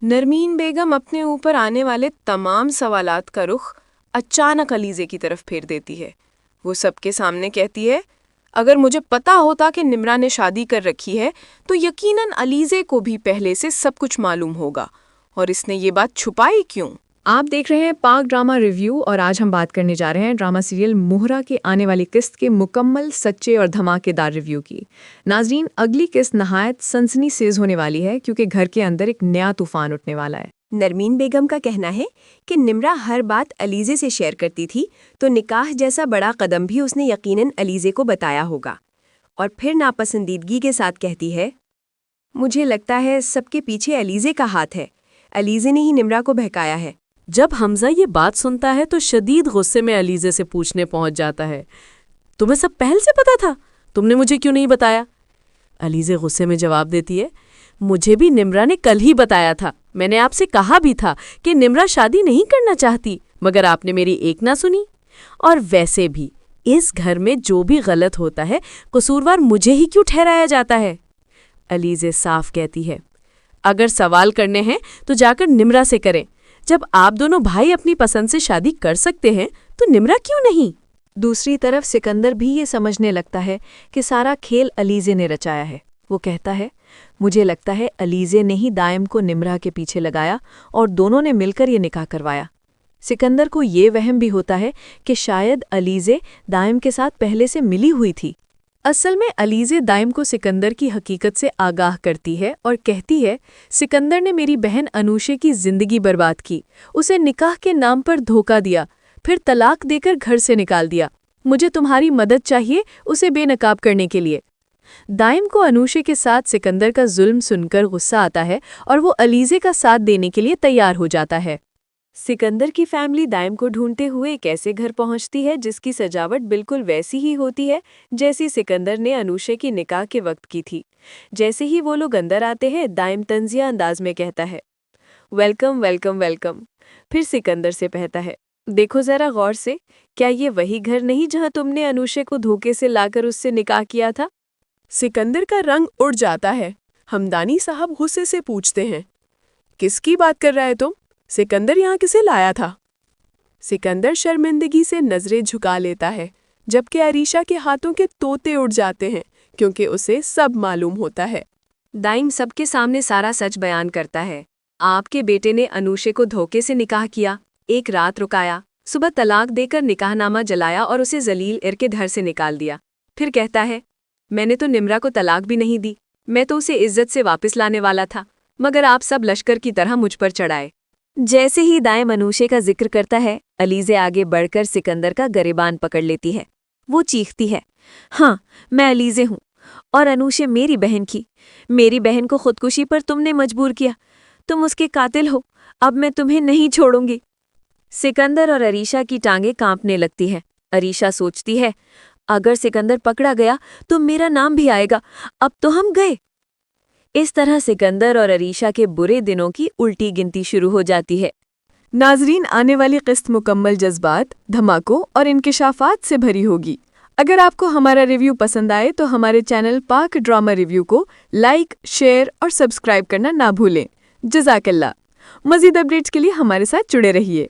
نرمین بیگم اپنے اوپر آنے والے تمام سوالات کا رخ اچانک علیزے کی طرف پھیر دیتی ہے۔ وہ سب کے سامنے کہتی ہے، اگر مجھے پتا ہوتا کہ نمرا نے شادی کر رکھی ہے تو یقیناً علیزے کو بھی پہلے سے سب کچھ معلوم ہوگا، اور اس نے یہ بات چھپائی کیوں؟ آپ دیکھ رہے ہیں پاک ڈرامہ ریویو، اور آج ہم بات کرنے جا رہے ہیں ڈرامہ سیریل مہرہ کے آنے والی قسط کے مکمل، سچے اور دھماکے دار ریویو کی۔ ناظرین، اگلی قسط نہایت سنسنی خیز ہونے والی ہے کیونکہ گھر کے اندر ایک نیا طوفان اٹھنے والا ہے۔ نرمین بیگم کا کہنا ہے کہ نمرا ہر بات علیزے سے شیئر کرتی تھی، تو نکاح جیسا بڑا قدم بھی اس نے یقیناً علیزے کو بتایا ہوگا، اور پھر ناپسندیدگی کے ساتھ کہتی ہے، مجھے لگتا ہے سب کے پیچھے علیزے کا ہاتھ ہے، علیزے نے ہی نمرا کو بہکایا ہے۔ جب حمزہ یہ بات سنتا ہے تو شدید غصے میں علیزے سے پوچھنے پہنچ جاتا ہے، تمہیں سب پہل سے پتا تھا؟ تم نے مجھے کیوں نہیں بتایا؟ علیزے غصے میں جواب دیتی ہے، مجھے بھی نمرا نے کل ہی بتایا تھا، میں نے آپ سے کہا بھی تھا کہ نمرا شادی نہیں کرنا چاہتی، مگر آپ نے میری ایک نہ سنی، اور ویسے بھی اس گھر میں جو بھی غلط ہوتا ہے قصوروار مجھے ہی کیوں ٹھہرایا جاتا ہے؟ علیزے صاف کہتی ہے، اگر سوال کرنے ہیں تو جا کر نمرا سے کریں، جب آپ دونوں بھائی اپنی پسند سے شادی کر سکتے ہیں تو نمرا کیوں نہیں؟ دوسری طرف سکندر بھی یہ سمجھنے لگتا ہے کہ سارا کھیل علیزے نے رچایا ہے۔ وہ کہتا ہے، مجھے لگتا ہے علیزے نے ہی دائم کو نمرا کے پیچھے لگایا اور دونوں نے مل کر یہ نکاح کروایا۔ سکندر کو یہ وہم بھی ہوتا ہے کہ شاید علیزے دائم کے ساتھ پہلے سے ملی ہوئی تھی۔ اصل میں علیزے دائم کو سکندر کی حقیقت سے آگاہ کرتی ہے اور کہتی ہے، سکندر نے میری بہن انوشے کی زندگی برباد کی، اسے نکاح کے نام پر دھوکہ دیا، پھر طلاق دے کر گھر سے نکال دیا، مجھے تمہاری مدد چاہیے اسے بے نقاب کرنے کے لیے۔ دائم کو انوشے کے ساتھ سکندر کا ظلم سن کر غصہ آتا ہے اور وہ علیزے کا ساتھ دینے کے لیے تیار ہو جاتا ہے۔ سکندر کی فیملی دائم کو ڈھونڈتے ہوئے ایک ایسے گھر پہنچتی ہے جس کی سجاوٹ بالکل ویسی ہی ہوتی ہے جیسی سکندر نے انوشے کی نکاح کے وقت کی تھی۔ جیسے ہی وہ لوگ اندر آتے ہیں، دائم طنزیہ انداز میں کہتا ہے، ویلکم ویلکم ویلکم، پھر سکندر سے کہتا ہے، دیکھو ذرا غور سے، کیا یہ وہی گھر نہیں جہاں تم نے انوشے کو دھوکے سے لا کر اس سے نکاح کیا تھا؟ سکندر کا رنگ اڑ جاتا ہے۔ ہمدانی صاحب غصے سے پوچھتے ہیں، کس کی بات کر رہا ہے تم؟ سکندر یہاں کسے لایا تھا؟ سکندر شرمندگی سے نظریں جھکا لیتا ہے، جبکہ عریشہ کے ہاتھوں کے طوطے اڑ جاتے ہیں کیونکہ اسے سب معلوم ہوتا ہے۔ دائم سب کے سامنے سارا سچ بیان کرتا ہے، آپ کے بیٹے نے انوشے کو دھوکے سے نکاح کیا، ایک رات رکایا، صبح طلاق دے کر نکاح نامہ جلایا اور اسے ذلیل کے گھر سے نکال دیا۔ پھر کہتا ہے، میں نے تو نمرا کو طلاق بھی نہیں دی، میں تو اسے عزت سے واپس لانے والا تھا، مگر آپ سب لشکر کی طرح مجھ پر چڑھائے۔ جیسے ہی دائم انوشے کا ذکر کرتا ہے، علیزے آگے بڑھ کر سکندر کا گریبان پکڑ لیتی ہے۔ وہ چیختی ہے، ہاں میں علیزے ہوں، اور انوشے میری بہن کی، میری بہن کو خودکشی پر تم نے مجبور کیا، تم اس کے قاتل ہو، اب میں تمہیں نہیں چھوڑوں گی۔ سکندر اور عریشہ کی ٹانگیں کانپنے لگتی ہے۔ عریشہ سوچتی ہے، اگر سکندر پکڑا گیا تو میرا نام بھی آئے گا، اب تو ہم گئے۔ اس طرح سکندر اور عریشہ کے برے دنوں کی الٹی گنتی شروع ہو جاتی ہے۔ ناظرین، آنے والی قسط مکمل جذبات، دھماکوں اور انکشافات سے بھری ہوگی۔ اگر آپ کو ہمارا ریویو پسند آئے تو ہمارے چینل پاک ڈرامہ ریویو کو لائک، شیئر اور سبسکرائب کرنا نہ بھولیں۔ جزاک اللہ۔ مزید اپڈیٹس کے لیے ہمارے ساتھ جڑے رہیے۔